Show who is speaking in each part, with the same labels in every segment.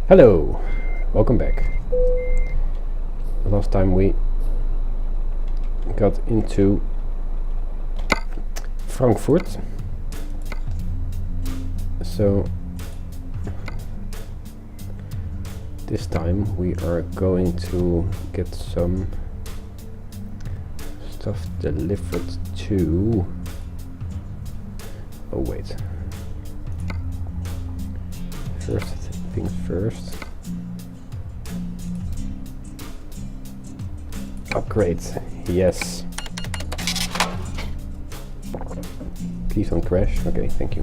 Speaker 1: Hello, welcome back. Last time we got into Frankfurt, so this time we are going to get some stuff delivered to... oh wait, first things first. Upgrade, yes. Please don't crash. Okay, thank you.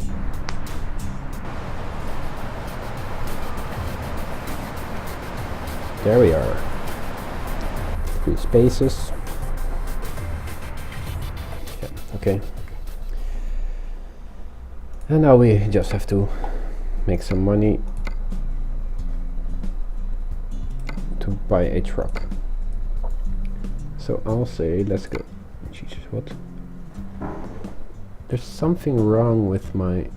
Speaker 1: There we are. 3 spaces. Yeah, okay. And now we just have to make some money to buy a truck. So I'll say, let's go. Jesus, what? There's something wrong with my...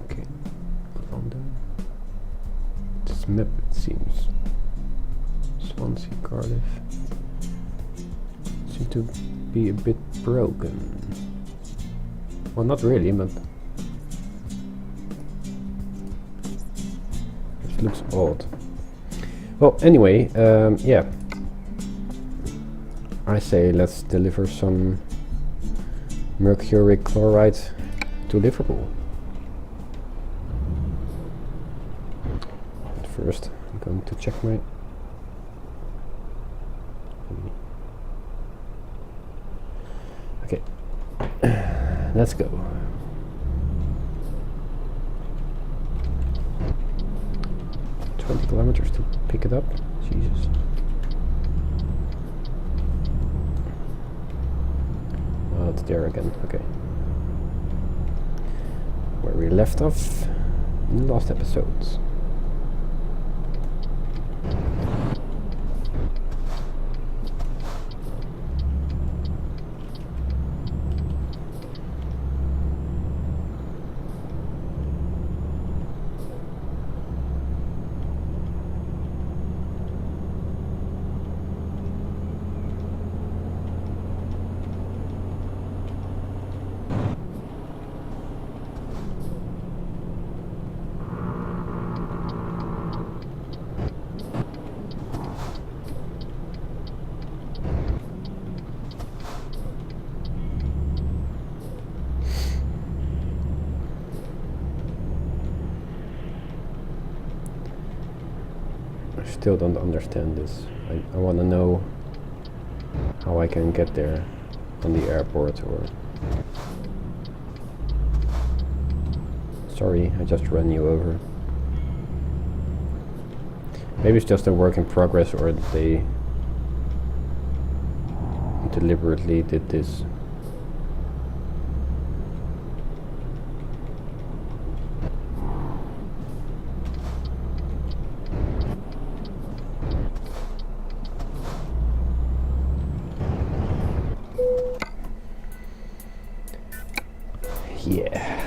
Speaker 1: okay, London. This map, it seems. Swansea, Cardiff. Seem to be a bit broken. Well, not really, but... this looks odd. Well, anyway, yeah. I say let's deliver some mercury chloride to Liverpool. But first, I'm going to check my... okay, let's go. $20 kilometers to pick it up. Jesus. Oh, it's there again. Okay. Where we left off in the last episodes. Still don't understand this. I want to know how I can get there on the airport, or... sorry, I just ran you over. Maybe it's just a work in progress, or they deliberately did this. Yeah.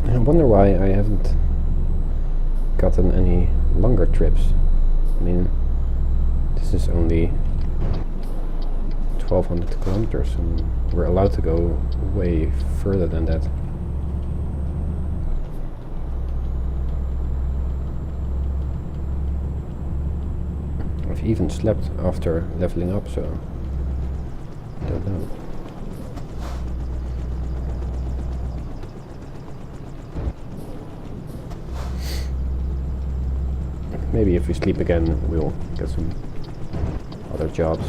Speaker 1: I wonder why I haven't gotten any longer trips. I mean, this is only 1200 kilometers and we're allowed to go way further than that. I've even slept after leveling up, so I don't know. Maybe if we sleep again, we'll get some other jobs.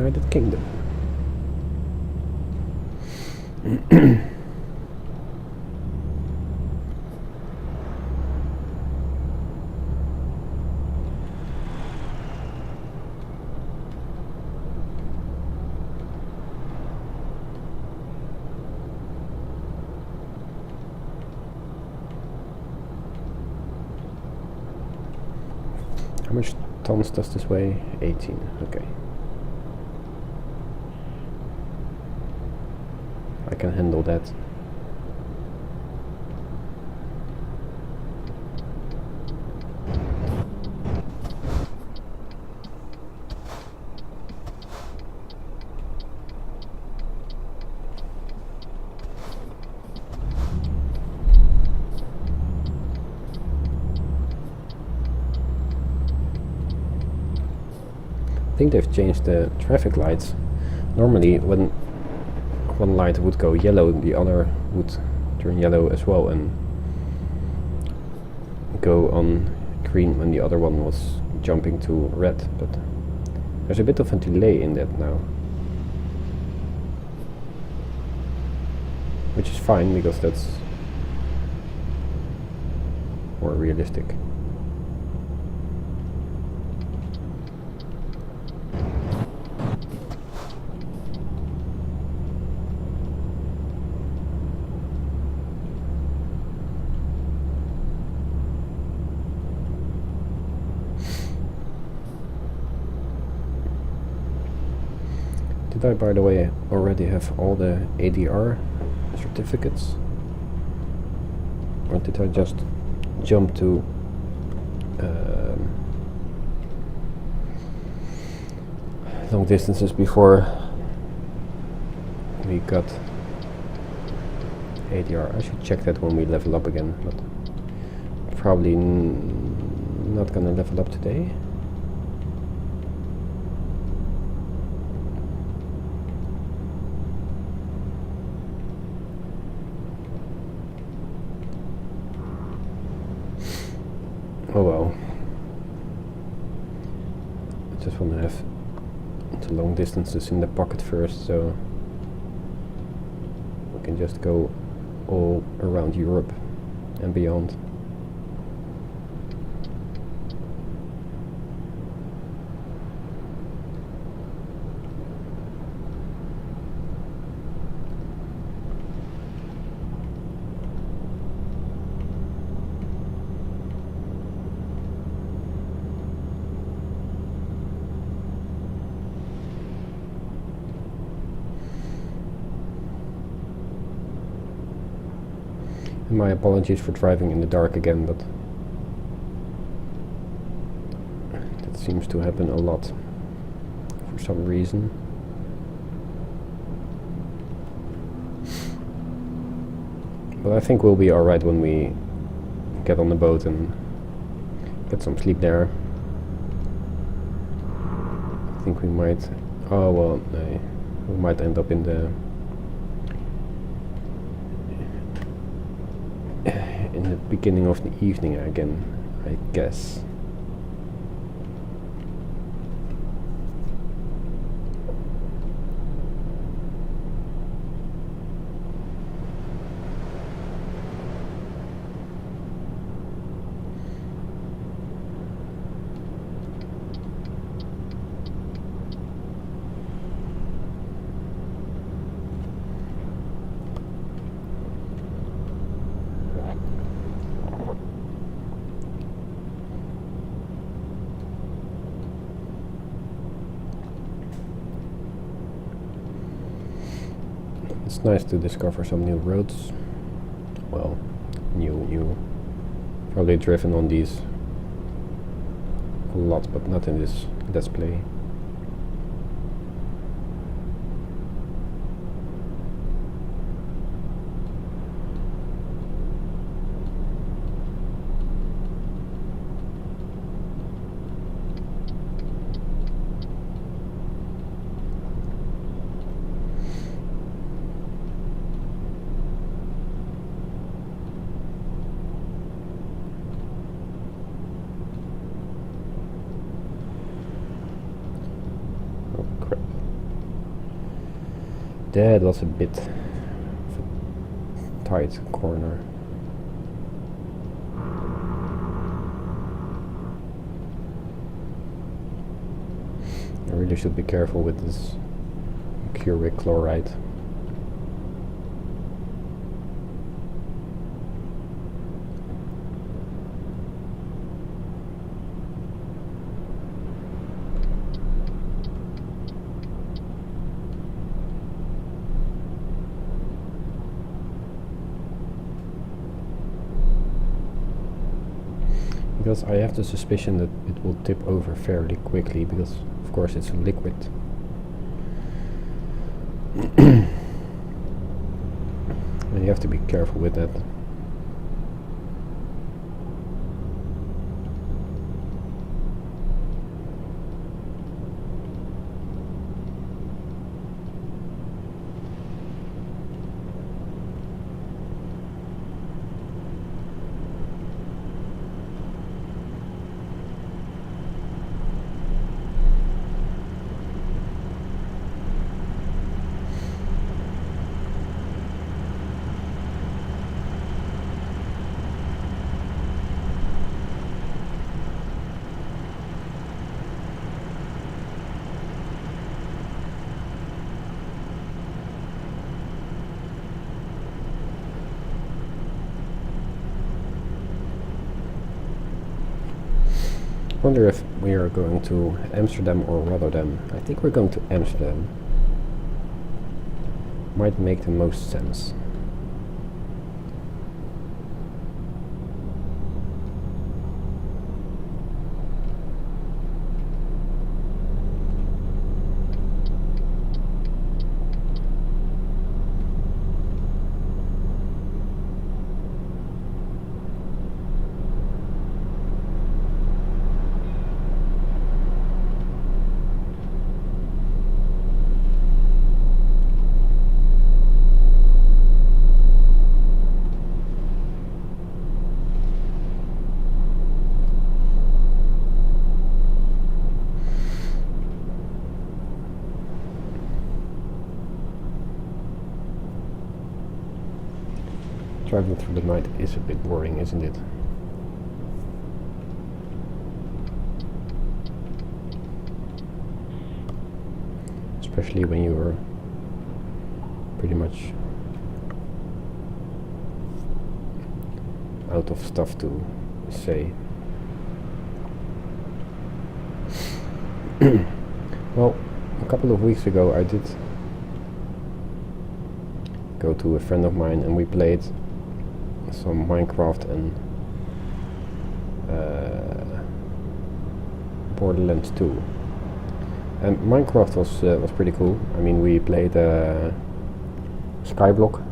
Speaker 1: United Kingdom. How much tons does this weigh? 18, okay. I can handle that. I think they've changed the traffic lights. Normally when one light would go yellow, the other would turn yellow as well and go on green when the other one was jumping to red, but there's a bit of a delay in that now, which is fine because that's more realistic. Did I, by the way, already have all the ADR certificates? Or did I just jump to long distances before we got ADR? I should check that when we level up again, but probably not gonna level up today. Oh well. I just want to have the long distances in the pocket first, so we can just go all around Europe and beyond. My apologies for driving in the dark again, but that seems to happen a lot for some reason. But I think we'll be alright when we get on the boat and get some sleep there. I think we might... oh well, we might end up in the beginning of the evening again, I guess. It's nice to discover some new roads. Well, new. Probably driven on these a lot, but not in this Let's Play. Crap. That was a bit of a tight corner. I really should be careful with this cupric chloride. Because I have the suspicion that it will tip over fairly quickly, because of course it's a liquid. And you have to be careful with that. I wonder if we are going to Amsterdam or Rotterdam. I think we're going to Amsterdam. Might make the most sense. Driving through the night is a bit boring, isn't it? Especially when you're pretty much out of stuff to say. Well, a couple of weeks ago I did go to a friend of mine and we played some Minecraft and Borderlands 2. And Minecraft was pretty cool. I mean, we played Skyblock,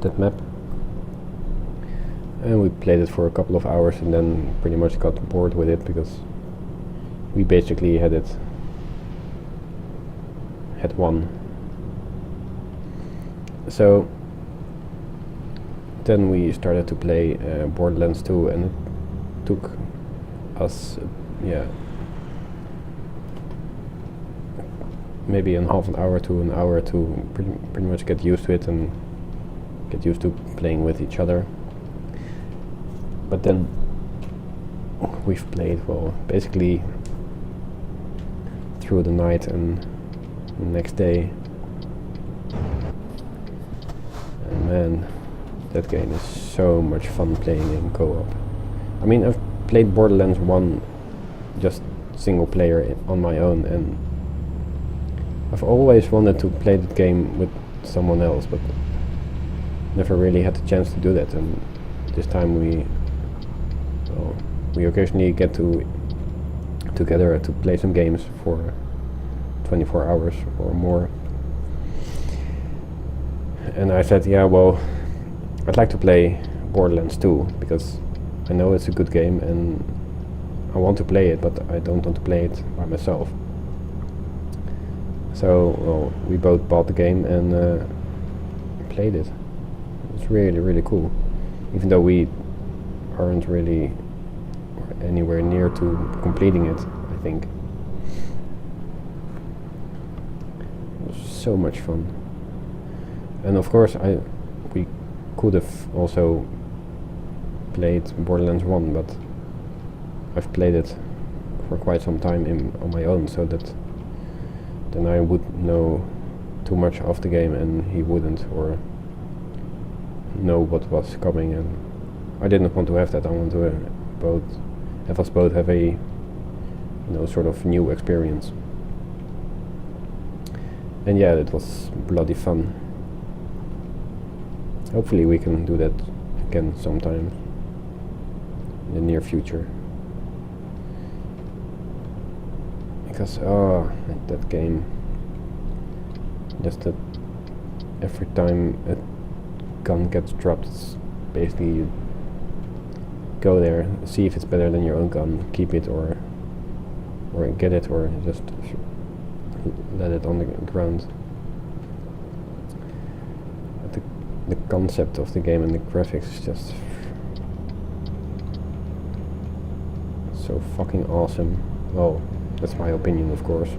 Speaker 1: that map, and we played it for a couple of hours and then pretty much got bored with it because we basically had won. So then we started to play Borderlands 2, and it took us maybe a half an hour to an hour to pretty much get used to it and get used to playing with each other. But then we've played, well, basically through the night and the next day, and man, that game is so much fun playing in co-op. I mean, I've played Borderlands 1 just single player on my own, and I've always wanted to play the game with someone else, but never really had the chance to do that. And this time we occasionally get together to play some games for 24 hours or more. And I said, yeah, well, I'd like to play Borderlands 2 because I know it's a good game and I want to play it, but I don't want to play it by myself. So, well, we both bought the game and played it. It's really, really cool. Even though we aren't really anywhere near to completing it, I think. It was so much fun. And of course we could have also played Borderlands 1, but I've played it for quite some time on my own, so that then I would know too much of the game and he wouldn't, or know what was coming, and I didn't want to have that. I want to have us both have a sort of new experience. And yeah, it was bloody fun. Hopefully we can do that again sometime in the near future. Because that game, just that every time a gun gets dropped, it's basically you go there, see if it's better than your own gun, keep it or get it, or just let it on the ground. But the concept of the game and the graphics is just so fucking awesome. Well, that's my opinion, of course.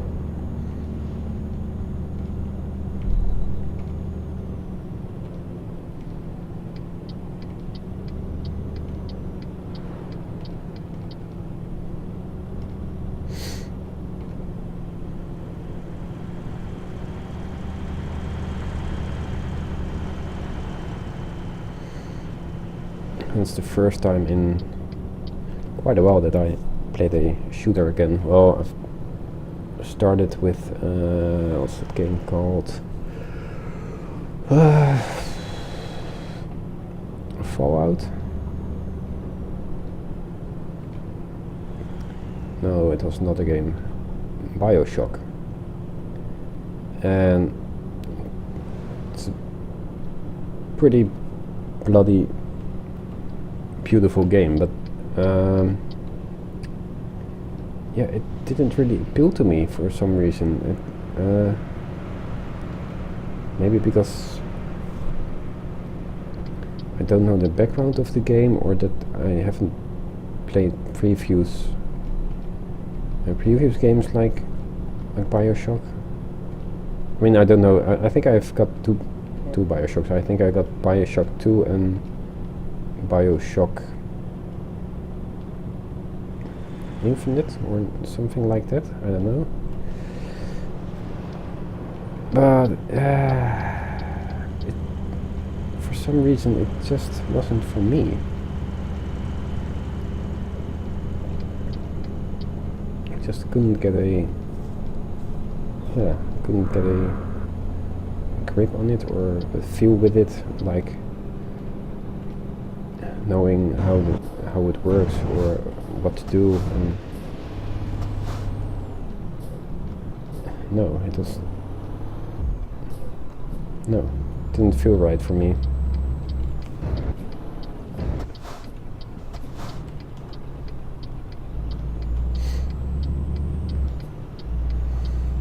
Speaker 1: It's the first time in quite a while that I played a shooter again. Well, I've started with what's that game called? Fallout? No, it was not a game. BioShock. And it's a pretty bloody beautiful game, but yeah, it didn't really appeal to me for some reason. Maybe because I don't know the background of the game, or that I haven't played previous games like BioShock. I mean, I don't know. I think I've got two BioShocks. I think I got BioShock 2 and BioShock Infinite or something like that. I don't know. But for some reason it just wasn't for me. I just couldn't get a grip on it, or a feel with it, like knowing how it works or what to do. And no, it didn't feel right for me.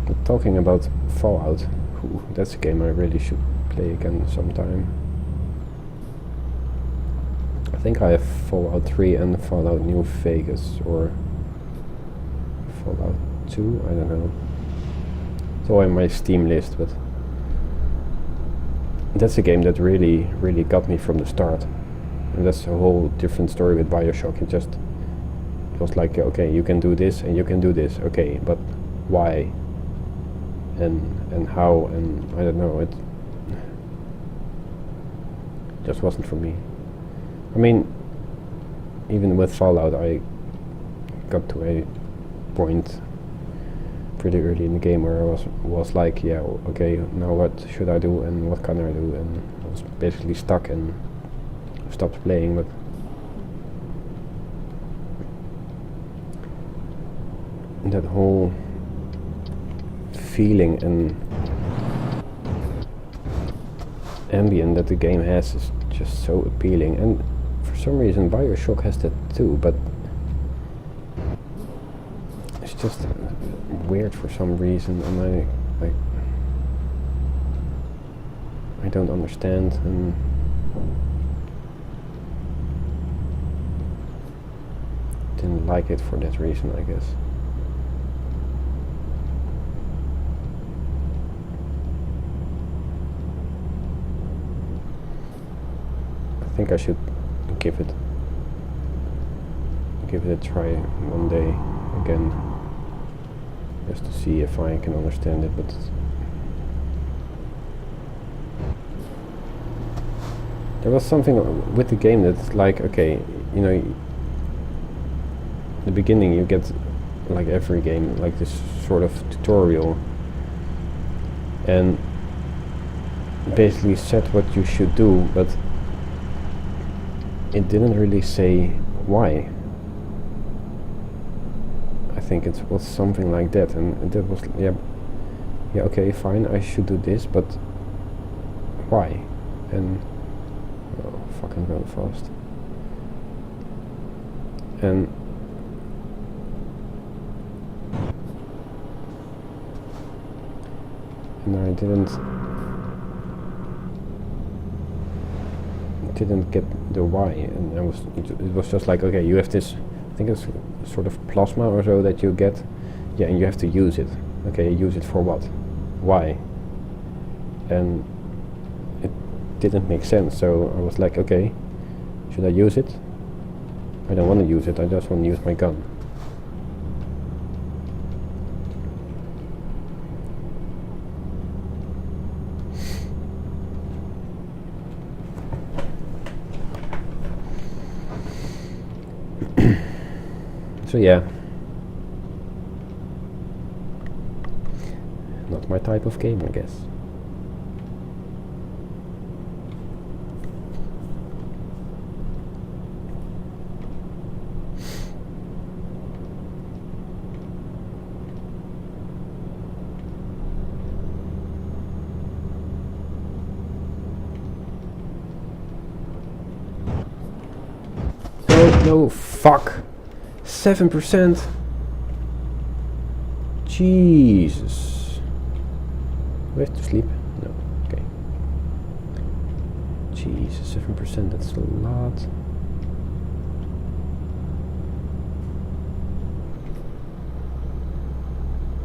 Speaker 1: But talking about Fallout, that's a game I really should play again sometime. I think I have Fallout 3 and Fallout New Vegas, or Fallout 2, I don't know. It's all in my Steam list, but that's a game that really, really got me from the start. And that's a whole different story with BioShock. It was like, okay, you can do this and you can do this, okay, but why? And how? And I don't know, it just wasn't for me. I mean, even with Fallout, I got to a point pretty early in the game where I was like, yeah, okay, now what should I do and what can I do? And I was basically stuck and stopped playing. But that whole feeling and ambient that the game has is just so appealing, and for some reason BioShock has that too, but it's just weird for some reason, and I don't understand, and didn't like it for that reason, I guess. like I should give it a try one day again, just to see if I can understand it. But there was something with the game that's like, okay, you know, in the beginning you get, like every game, like this sort of tutorial, and basically said what you should do, but it didn't really say why. I think it was something like that, and that was, yeah, okay, fine, I should do this, but why? And oh, fucking run fast. And I didn't get the why, and it was just like, okay, you have this, I think it's sort of plasma or so that you get, yeah, and you have to use it. Okay, use it for what? Why? And it didn't make sense, so I was like, okay, should I use it? I don't want to use it, I just want to use my gun. So yeah, not my type of game, I guess. No, fuck. 7%. Jesus. Do I have to sleep? No. Okay. Jesus, 7%. That's a lot.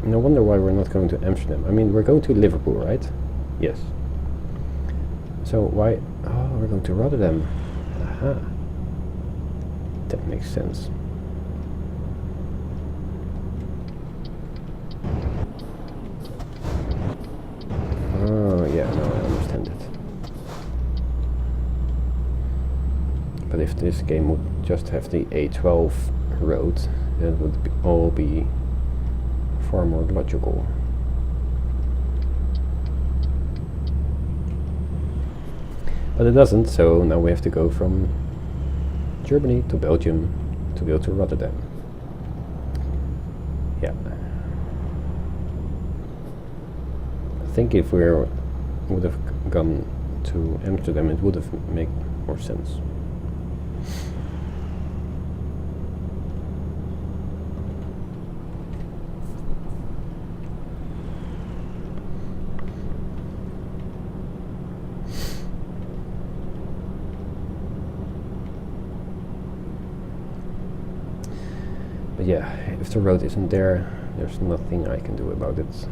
Speaker 1: No wonder why we're not going to Amsterdam. I mean, we're going to Liverpool, right? Yes. So why? Oh, we're going to Rotterdam. Aha. That makes sense. Oh, yeah, no, I understand it. But if this game would just have the A12 road, then it would all be far more logical. But it doesn't, so now we have to go from Germany to Belgium to go to Rotterdam. Yeah. I think if we would have gone to Amsterdam, it would have made more sense. But yeah, if the road isn't there, there's nothing I can do about it.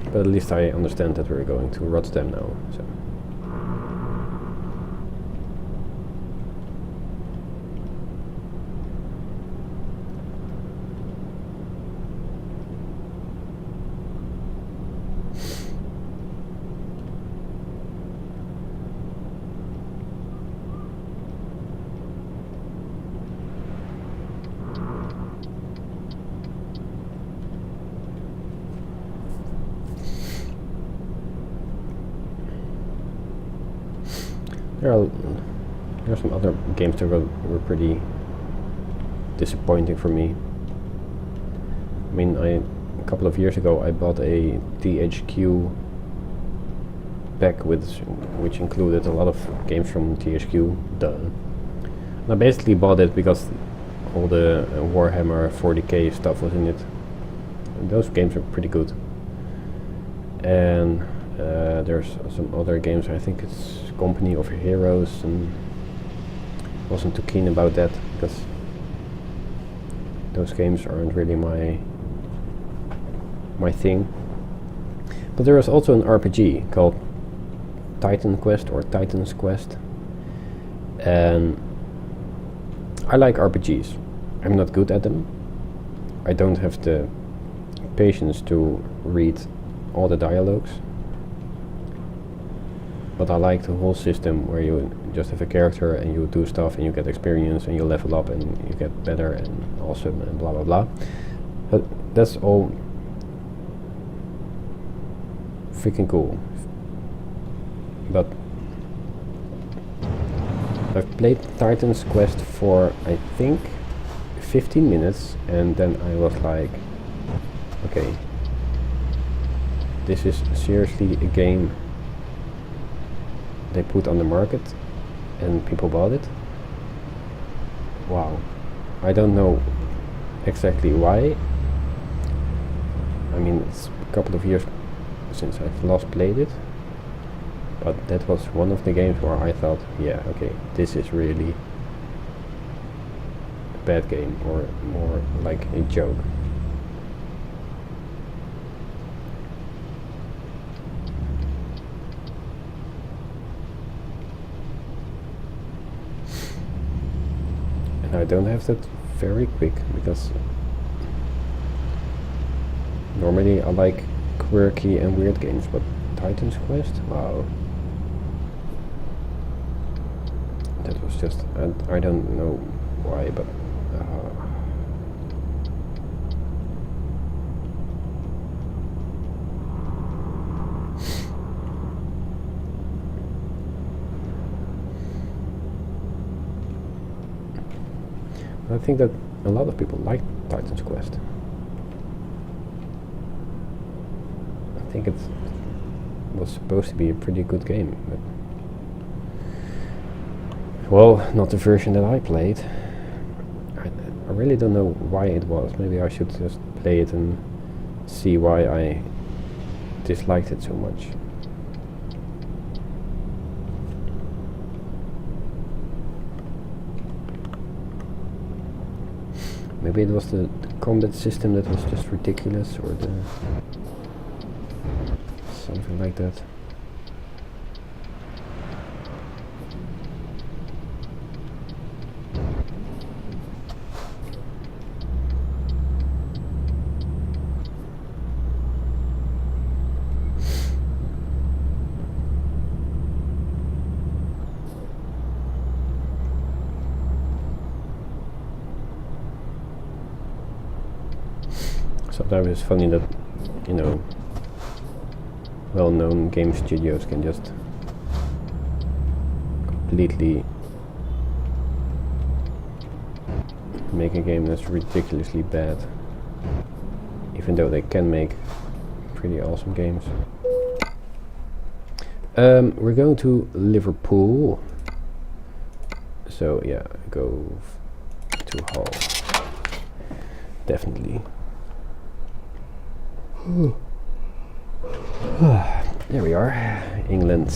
Speaker 1: But at least I understand that we're going to Rotterdam now, so. There are some other games that were pretty disappointing for me. I mean, a couple of years ago I bought a THQ pack which included a lot of games from THQ. And I basically bought it because all the Warhammer 40k stuff was in it. And those games are pretty good. And there's some other games, I think it's Company of Heroes, and wasn't too keen about that because those games aren't really my my thing. But there is also an RPG called Titan Quest or Titan's Quest, and I like RPGs. I'm not good at them. I don't have the patience to read all the dialogues, but I like the whole system where you just have a character and you do stuff and you get experience and you level up and you get better and awesome and blah blah blah. But that's all freaking cool. But I've played Titan's Quest for I think 15 minutes and then I was like, okay, this is seriously a game they put on the market and people bought it? Wow. I don't know exactly why. I mean, it's a couple of years since I've last played it, but that was one of the games where I thought, yeah, okay, this is really a bad game, or more like a joke. And I don't have that very quick, because normally I like quirky and weird games, but Titan's Quest? Wow. That was just, I don't know why, but I think that a lot of people like Titan's Quest. I think it was supposed to be a pretty good game, but well, not the version that I played. I really don't know why it was. Maybe I should just play it and see why I disliked it so much. Maybe it was the combat system that was just ridiculous, or the something like that. Sometimes it's funny that, you know, well-known game studios can just completely make a game that's ridiculously bad, even though they can make pretty awesome games. We're going to Liverpool, so yeah, go to Hull, definitely. There we are, England.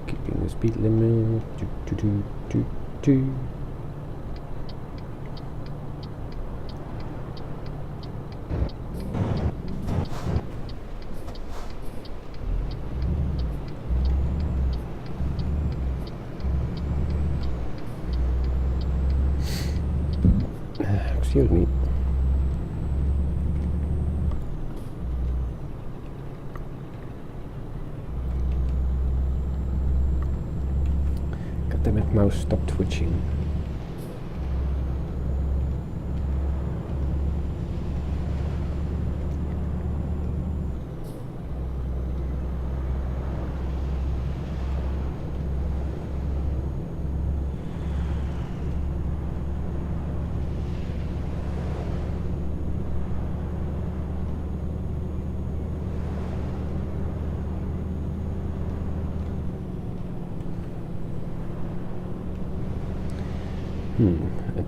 Speaker 1: Keeping the speed limit. Excuse me. Damn it, mouse, stop twitching.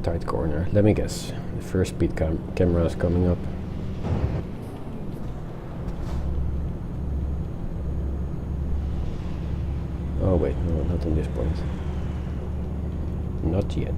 Speaker 1: tight corner. Let me guess. The first speed camera is coming up. Oh wait, no, not on this point. Not yet.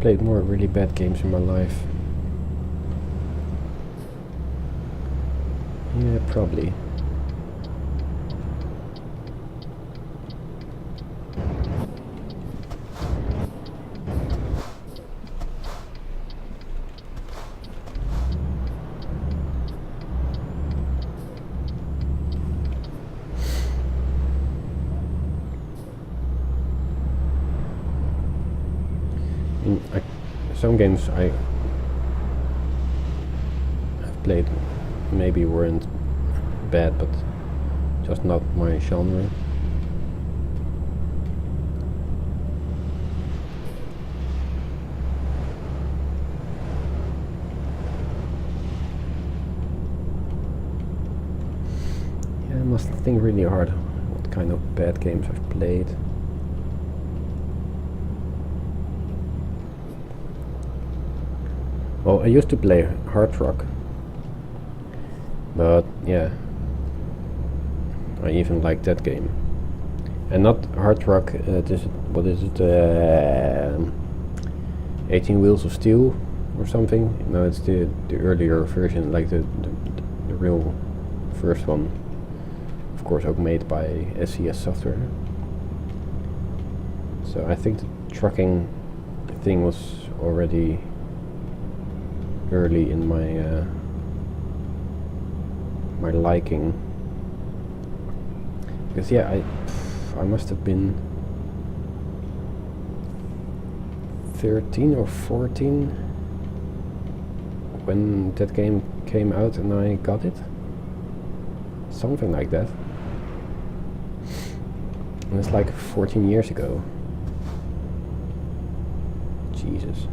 Speaker 1: Played more really bad games in my life. Yeah, probably. Some games I've played maybe weren't bad, but just not my genre. Yeah, I must think really hard what kind of bad games I've played. Well, I used to play hard rock, but yeah, I even liked that game. And not hard rock. What is it? 18 Wheels of Steel or something? No, it's the earlier version, like the real first one. Of course, ook made by SES Software. So I think the trucking thing was already early in my my liking, because yeah, I must have been 13 or 14 when that game came out and I got it, something like that, and it's like 14 years ago. Jesus.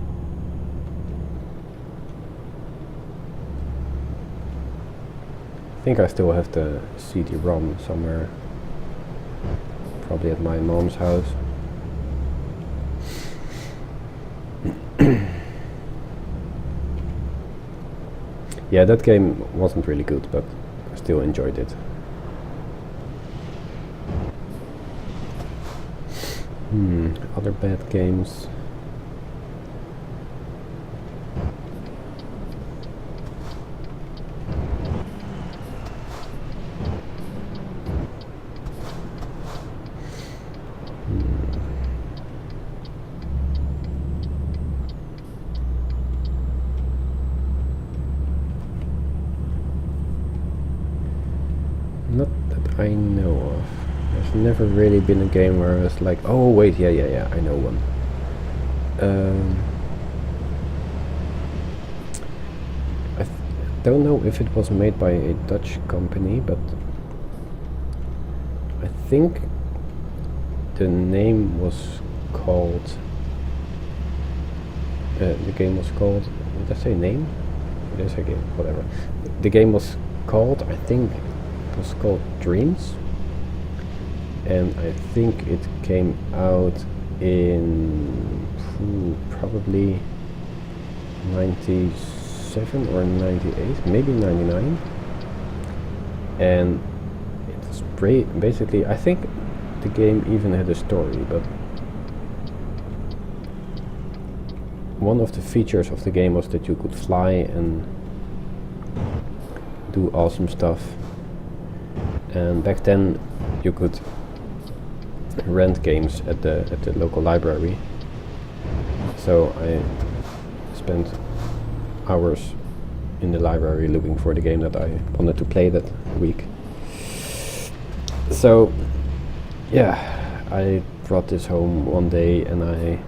Speaker 1: I think I still have the CD-ROM somewhere, probably at my mom's house. Yeah, that game wasn't really good, but I still enjoyed it. Other bad games. Not that I know of. There's never really been a game where I was like, oh wait, yeah, I know one. I don't know if it was made by a Dutch company, but I think the name was called... the game was called... Did I say name? Did I say game? Whatever. The game was called, I think, was called Dreams, and I think it came out in probably 97 or 98, maybe 99, and it's basically, I think the game even had a story, but one of the features of the game was that you could fly and do awesome stuff. And back then you could rent games at the local library. So I spent hours in the library looking for the game that I wanted to play that week. So yeah, I brought this home one day and I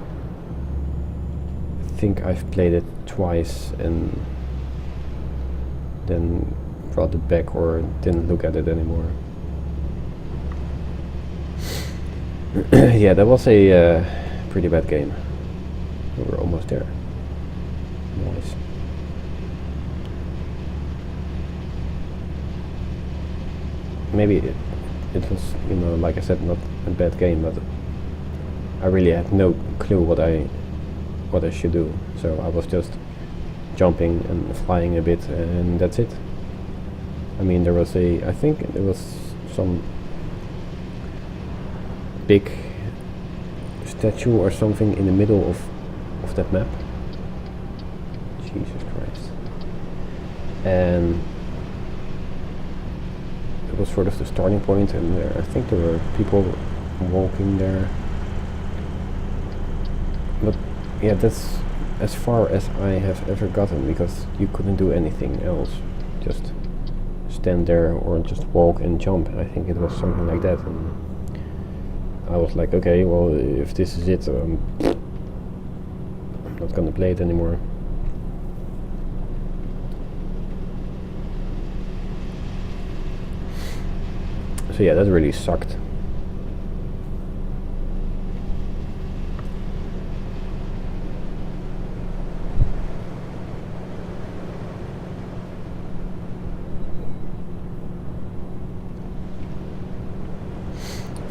Speaker 1: think I've played it twice and then brought it back or didn't look at it anymore. Yeah, that was a pretty bad game. We were almost there. Nice. Maybe it was, you know, like I said, not a bad game, but I really had no clue what I should do. So I was just jumping and flying a bit, and that's it. I mean, there was I think there was some big statue or something in the middle of that map. Jesus Christ. And it was sort of the starting point, and I think there were people walking there. But yeah, that's as far as I have ever gotten, because you couldn't do anything else. Just stand there or just walk and jump. I think it was something like that. And I was like, okay, well, if this is it, I'm not gonna play it anymore. So yeah, that really sucked.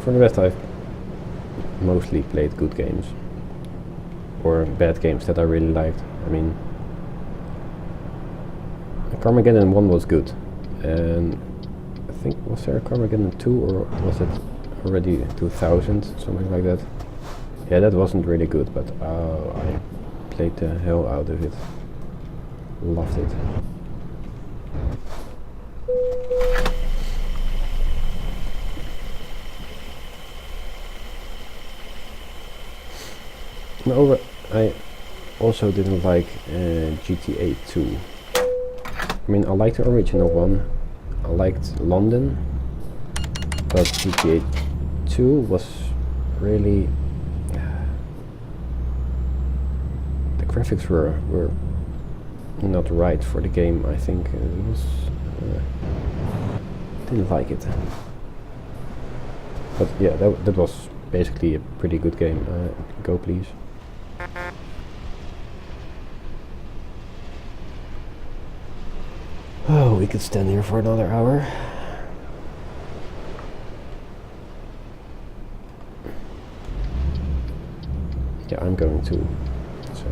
Speaker 1: For the rest, I've mostly played good games or bad games that I really liked. I mean, Carmageddon 1 was good, and I think, was there a Carmageddon 2 or was it already 2000, something like that? Yeah, that wasn't really good, but I played the hell out of it. Loved it. Moreover, I also didn't like GTA 2. I mean, I liked the original one, I liked London, but GTA 2 was really... the graphics were not right for the game, I think. It was... didn't like it. But yeah, that was basically a pretty good game. Go please. Oh, we could stand here for another hour. Yeah, I'm going to. So.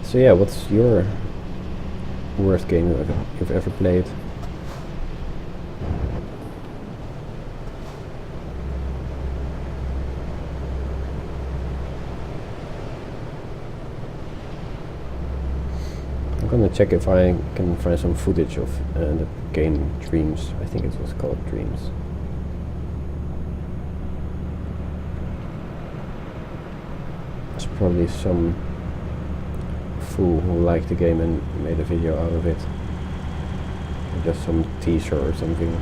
Speaker 1: So yeah, what's your worst game you've ever played? I'm gonna check if I can find some footage of the game Dreams. I think it was called Dreams. There's probably some fool who liked the game and made a video out of it. Or just some teaser or something.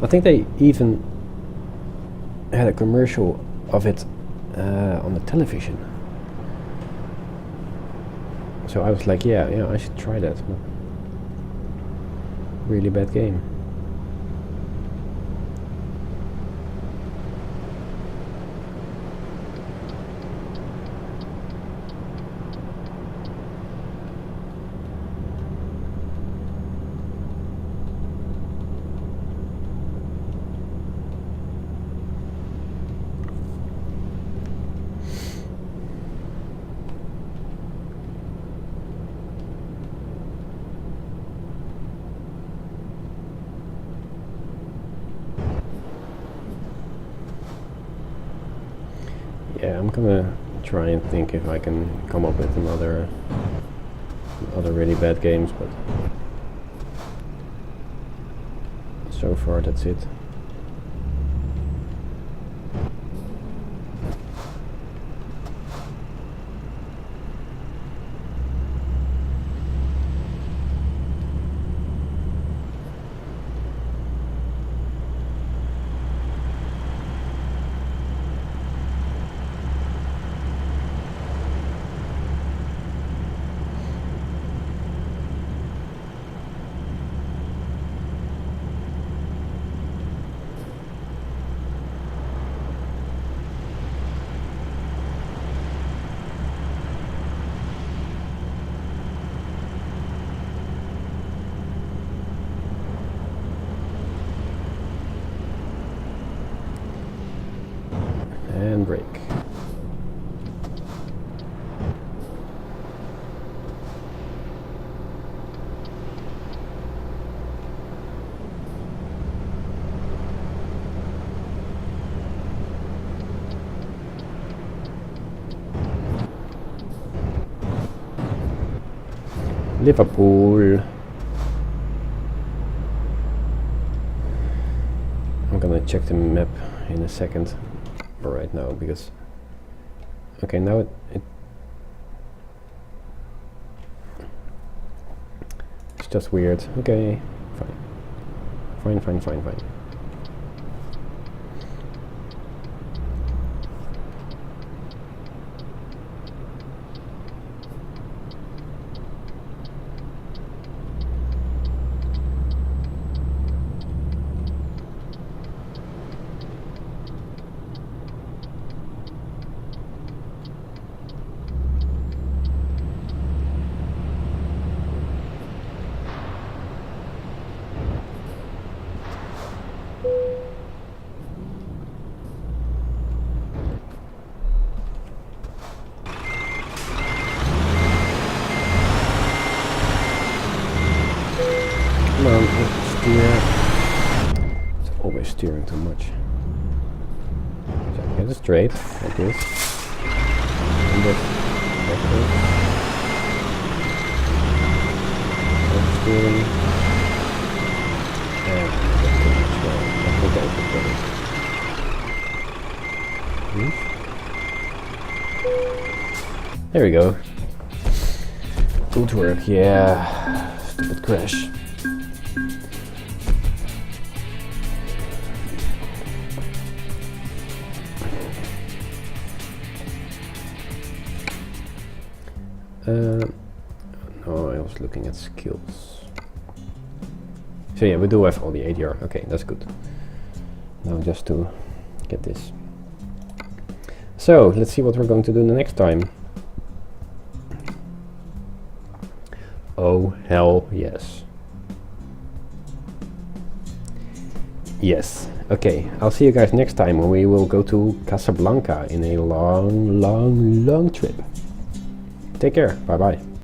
Speaker 1: I think they even had a commercial of it on the television. So I was like, yeah, I should try that. Really bad game. Yeah, I'm gonna try and think if I can come up with other really bad games, but so far that's it. And break. Liverpool. I'm gonna check the map in a second. Right now, because okay, now it's just weird. Okay, fine. Come on, steer. It's always steering too much. So I get it straight, like this. And this, like this. Steering. And that's too much. Well, I think I could get it. There we go. Good work, yeah. Stupid crash. No, I was looking at skills. So yeah, we do have all the ADR. Okay, that's good. Now just to get this. So, let's see what we're going to do the next time. Oh, hell yes. Yes. Okay, I'll see you guys next time when we will go to Casablanca in a long trip. Take care. Bye-bye.